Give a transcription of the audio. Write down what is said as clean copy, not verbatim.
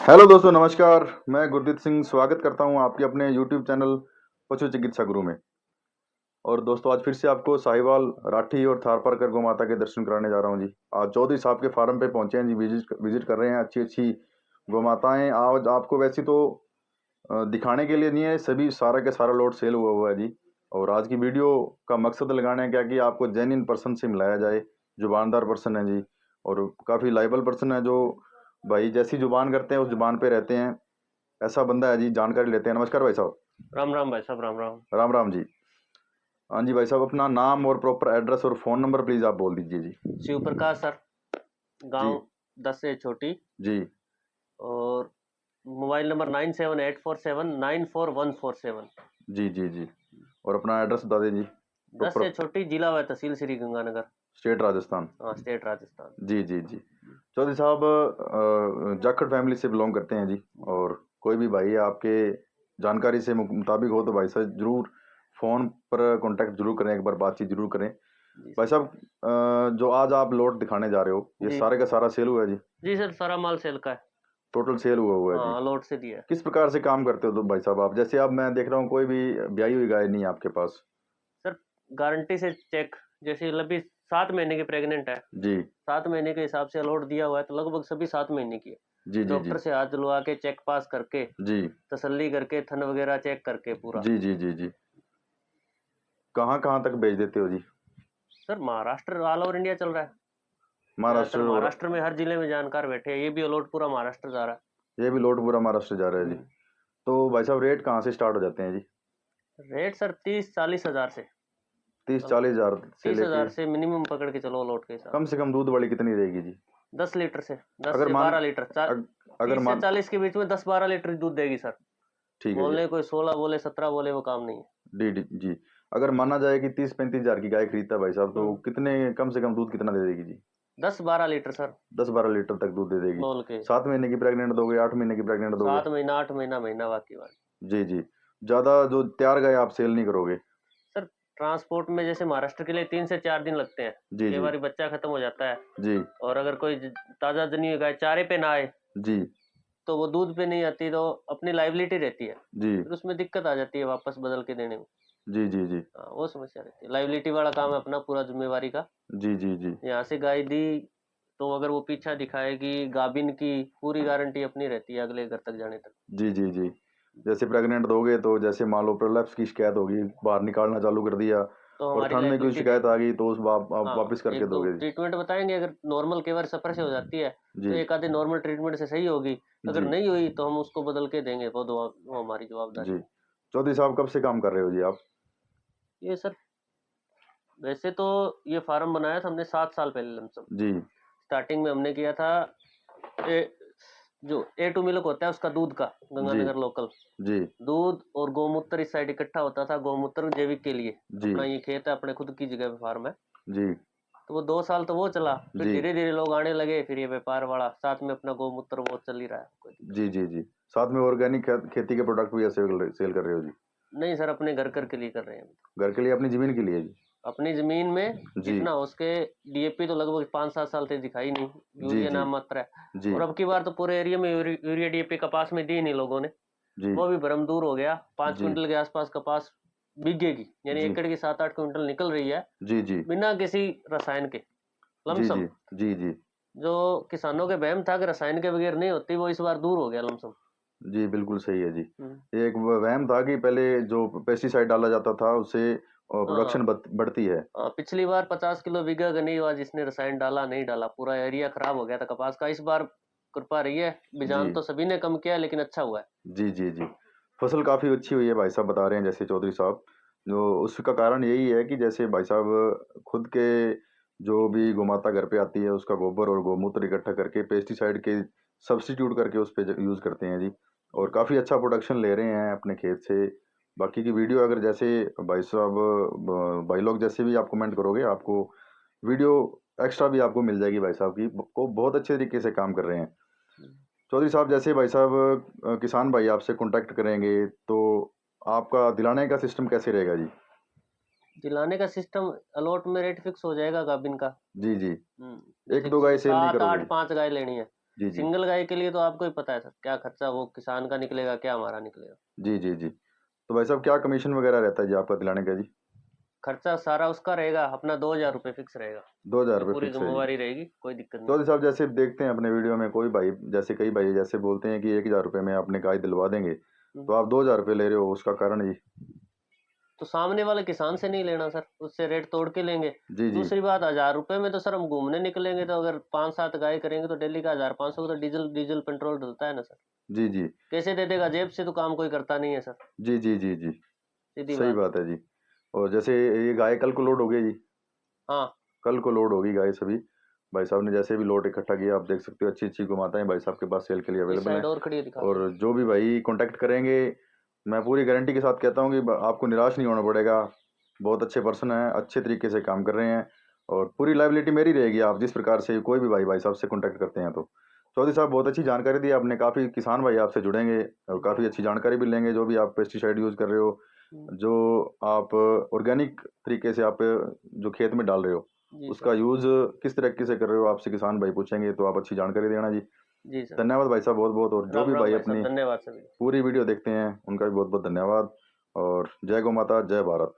Hello दोस्तों, नमस्कार। मैं गुरदीप सिंह स्वागत करता हूं आपके अपने यूट्यूब चैनल पशु चिकित्सा गुरु में। और दोस्तों, आज फिर से आपको साहिवाल, राठी और थारपारकर गौ माता के दर्शन कराने जा रहा हूं जी। आज चौधरी साहब के फार्म पे पहुंचे हैं जी, विजिट कर रहे हैं। अच्छी अच्छी गौ माताएं आज आपको वैसे तो दिखाने के लिए नहीं है, सभी सारा के सारा लोड सेल हुआ है जी। और आज की वीडियो का मकसद लगाने क्या कि आपको जेन्युइन पर्सन से मिलाया जाए, जुबानदार पर्सन है जी। और काफ़ी लाइबल पर्सन है, जो भाई जैसी जुबान करते हैं उस जुबान पे रहते हैं, ऐसा बंदा है जी। जानकारी लेते हैं। नमस्कार भाई साहब। राम राम भाई साहब, राम राम। राम राम जी। हाँ जी भाई साहब, अपना नाम और प्रॉपर एड्रेस और फ़ोन नंबर प्लीज़ आप बोल दीजिए जी। शिव प्रकाश सर, जी गांव 10 से छोटी। जी और मोबाइल नंबर 9784794147। जी जी जी। और अपना एड्रेस बता दीजिए 10 प्रॉपर। से छोटी, जिला व तहसील श्री गंगानगर। स्टेट राजस्थान। हाँ, स्टेट राजस्थान। जी जी जी। चौधरी साहब जाखड़ फैमिली से बिलोंग करते हैं जी। और कोई भी भाई आपके जानकारी से मुताबिक हो तो भाई साहब ज़रूर फ़ोन पर कांटेक्ट जरूर करें, एक बार बातचीत जरूर करें। जी भाई सर। साहब, जो आज आप लोड दिखाने जा रहे हो, ये जी सारे का सारा सेल हुआ है जी? जी सर, सारा माल सेल का है। टोटल सेल हुआ है जी? हाँ, लॉट से दिया है। किस प्रकार से काम करते हो तो भाई साहब आप? जैसे अब मैं देख रहा हूँ कोई भी ब्याई हुई गाय नहीं है आपके पास। सर, गारंटी से चेक। जैसे अभी 7 महीने की प्रेग्नेंट है, जी 7 महीने के हिसाब से अलॉट दिया हुआ है, तो लगभग सभी 7 महीने की है। जी जी जी डॉक्टर से हाथ दिलवा के चेक पास करके, जी तसल्ली करके, थन वगैरह चेक करके पूरा। जी जी जी जी। कहाँ कहाँ तक भेज देते हो जी? Sir, Maharashtra all over India चल रहा है। महाराष्ट्र ज्यादातर और महाराष्ट्र में हर जिले में जानकार बैठे हैं। ये भी अलॉट पूरा महाराष्ट्र जा रहा ये भी लोड पूरा महाराष्ट्र जा रहा है है। जी? तो भाई साहब रेट कहाँ से स्टार्ट हो जाते हैं जी? रेट सर 30-40 हजार से। 30-40 हज़ार से तीस लेके हजार से मिनिमम पकड़ के चलो अलॉट के हिसाब कम से कम दूध वाली कितनी रहेगी जी? से। 10 लीटर से, दस अगर से मान 12 लीटर अगर 30 से मान 40 के बीच में 10-12 लीटर दूध देगी सर। ठीक है जी। बोलने कोई 16 बोले 17 बोले, वो काम नहीं है। D D G. अगर माना जाए कि 30-35 हज़ार की गाय खरीदता है भाई साहब, तो हम्म, कितने कम से कम दूध कितना दे देगी जी? 10-12 लीटर सर। 10-12 लीटर तक दूध दे देगी। बोल के 7 महीने की प्रेग्नेंट दोगे, 8 महीने की प्रेग्नेंट दोगे? 7 महीना, 8 महीना, महीना बाकी बात। जी जी। ज़्यादा जो तैयार गाय आप सेल नहीं करोगे? सर, ट्रांसपोर्ट में जैसे महाराष्ट्र के लिए 3 से 4 दिन लगते हैं। जी कई जी बार बच्चा खत्म हो जाता है। जी और अगर कोई ताजा जनी हुई गाय चारे पे ना आए, जी तो वो दूध पे नहीं आती, तो अपनी लाइबिलिटी रहती है। जी फिर उसमें दिक्कत आ जाती है वापस बदल के देने में। जी जी जी हाँ, वो समस्या रहती है। लाइबिलिटी वाला काम है अपना, पूरा जिम्मेवारी का। जी जी जी यहाँ से गाय दी, तो अगर वो पीछा दिखाएगी गाभिन की, पूरी गारंटी अपनी रहती है अगले घर तक जाने तक। जी जी जी। जैसे प्रेग्नेंट दोगे तो जैसे मान लो प्रोलैप्स की शिकायत होगी, बाहर निकालना चालू कर दिया, तो और हमारी थन में कोई लाइबिलिटी शिकायत रहेगी। आ गई तो उस आप हाँ, वापस करके एक दो दोगे जी? ट्रीटमेंट बताएंगे। अगर नॉर्मल केवल सफर से हो जाती है, तो जी एक आधे नॉर्मल ट्रीटमेंट से सही होगी। अगर जी नहीं हुई तो हम उसको बदल के देंगे, वो हमारी जवाबदारी जी। है। चौधरी साहब कब से काम कर रहे हो जी आप? ये सर, वैसे तो ये फार्म बनाया था हमने 7 साल पहले लमसम। जी स्टार्टिंग में हमने किया था ए, जो A2 मिल्क होता है उसका दूध का, जी गंगानगर लोकल जी दूध और गौमूत्र इस साइड इकट्ठा होता था। गौमूत्र जैविक के लिए जी अपना ये खेत है, अपने खुद की जगह पे फार्म है। जी तो वो 2 साल तो वो चला, फिर जी धीरे धीरे लोग आने लगे, फिर ये व्यापार वाला साथ में अपना गौमूत्र वो चल ही रहा है, कोई दिक्कत जी जी जी। साथ में ऑर्गेनिक खेती के प्रोडक्ट भी ऐसे सेल कर रहे हो जी? नहीं सर, अपने घर कर के लिए कर रहे हैं हम तो। घर के लिए, अपनी जमीन के लिए जी? अपनी जमीन में जी जितना हो सके। डीएपी तो लगभग 5-7 साल से दिखाई नहीं, जी यूरिया जी नाम मात्र है। जी और अब की बार तो पूरे एरिया में यूरिया डीएपी कपास में दी नहीं लोगों ने। जी वो भी भ्रम दूर हो गया। पाँच जी क्विंटल के आसपास कपास बिकेगी, यानी जी एकड़ की 7-8 क्विंटल निकल रही है, जी जी बिना किसी रसायन के, जी लमसम। जी जी जी जो किसानों के बहम था कि रसायन के बगैर नहीं होती, वो इस बार दूर हो गया लमसम। जी, बिल्कुल सही है जी। हम्म, एक वहम था कि पहले जो पेस्टिसाइड डाला जाता था उससे हाँ प्रोडक्शन बढ़ती है। हाँ, पिछली बार 50 किलो बीघा का नहीं हुआ जिसने रसायन डाला, नहीं डाला, पूरा एरिया खराब हो गया था कपास का। इस बार कृपा रही है, जी बिजान तो सभी ने कम किया, लेकिन अच्छा हुआ है। जी जी जी। फसल काफ़ी अच्छी हुई है भाई साहब, बता रहे हैं जैसे चौधरी साहब। जो उसका कारण यही है कि जैसे भाई साहब खुद के जो भी गोमाता घर पे आती है उसका गोबर और गोमूत्र इकट्ठा करके पेस्टिसाइड के सब्स्टिट्यूट करके उस पे यूज़ करते हैं जी। और काफ़ी अच्छा प्रोडक्शन ले रहे हैं अपने खेत से। बाकी की वीडियो अगर जैसे भाई साहब भाई लोग जैसे भी आप कमेंट करोगे, आपको वीडियो एक्स्ट्रा भी आपको मिल जाएगी भाई साहब की। को बहुत अच्छे तरीके से काम कर रहे हैं चौधरी साहब। जैसे भाई साहब किसान भाई आपसे कांटेक्ट करेंगे तो आपका दिलाने का सिस्टम कैसे रहेगा जी? दिलाने का सिस्टम, अलॉट में रेट फिक्स हो जाएगा गाभिन का। जी जी। एक जैसे दो किसी गाय को सेल नहीं सात करोगे? आठ 5 गाय लेनी है, जी, जी। सिंगल गाय के लिए तो आपको ही पता है सर, क्या खर्चा वो किसान का निकलेगा, क्या हमारा निकलेगा। जी, जी, जी। तो भाई साहब क्या कमीशन वगैरह रहता है जी आपका दिलाने का जी? खर्चा सारा उसका रहेगा, अपना 2000 रुपये फिक्स रहेगा। उसकी ₹2000 पूरी फिक्स है जी। ज़िम्मेवारी रहेगी, कोई दिक्कत नहीं। चौधरी साहब जैसे देखते हैं अपने वीडियो में कोई भाई जैसे कई भाई जैसे बोलते हैं कि ₹1000 में आपने गाय दिलवा देंगे, हुँ। तो आप ₹2000 ले रहे हो, उसका कारण जी? तो सामने वाले किसान से नहीं लेना सर, उससे रेट तोड़ के लेंगे। जी, जी। दूसरी बात, 1000 रुपये में तो सर हम घूमने निकलेंगे, तो अगर 5-7 गाय करेंगे तो डेली का 1000-500 का तो डीज़ल डीज़ल पेट्रोल डलता है ना सर। जी, जी। कैसे दे देगा? जेब से तो काम कोई करता नहीं है सर, जी, जी, जी, जी। सीधी सही बात है। बात है जी। और जैसे ये गाय कल को लोड हो गई जी, हाँ, कल को लोड होगी गाय सभी। भाई साहब ने जैसे भी लोड इकट्ठा किया आप देख सकते हो अच्छी-अच्छी गोमाताएँ भाई साहब के पास सेल के लिए इस अवेलेबल हैं। साइड और खड़ी है, दिखाते और हैं। जो भी भाई कॉन्टैक्ट करेंगे, मैं पूरी गारंटी के साथ कहता हूँ कि ब आपको निराश नहीं होना पड़ेगा। बहुत अच्छे पर्सन हैं, अच्छे तरीके से काम कर रहे हैं और पूरी लायबिलिटी मेरी रहेगी आप जिस प्रकार से कोई भी भाई साहब से कॉन्टैक्ट करते हैं तो। चौधरी साहब बहुत अच्छी जानकारी दी आपने, काफ़ी किसान भाई आपसे जुड़ेंगे और काफ़ी अच्छी जानकारी भी लेंगे, जो भी आप पेस्टिसाइड यूज़ कर रहे हो, हुँ, जो आप ऑर्गेनिक तरीके से आप जो खेत में डाल रहे हो, जी सर। उसका यूज़ किस तरीके से कर रहे हो, आपसे किसान भाई पूछेंगे तो आप अच्छी जानकारी देना जी। जी सर। धन्यवाद भाई साहब बहुत-बहुत और जो राम, भी राम भाई भाई साहब, अपनी धन्यवाद सभी को। पूरी वीडियो देखते हैं, उनका भी बहुत-बहुत धन्यवाद और जय गौ माता, जय भारत।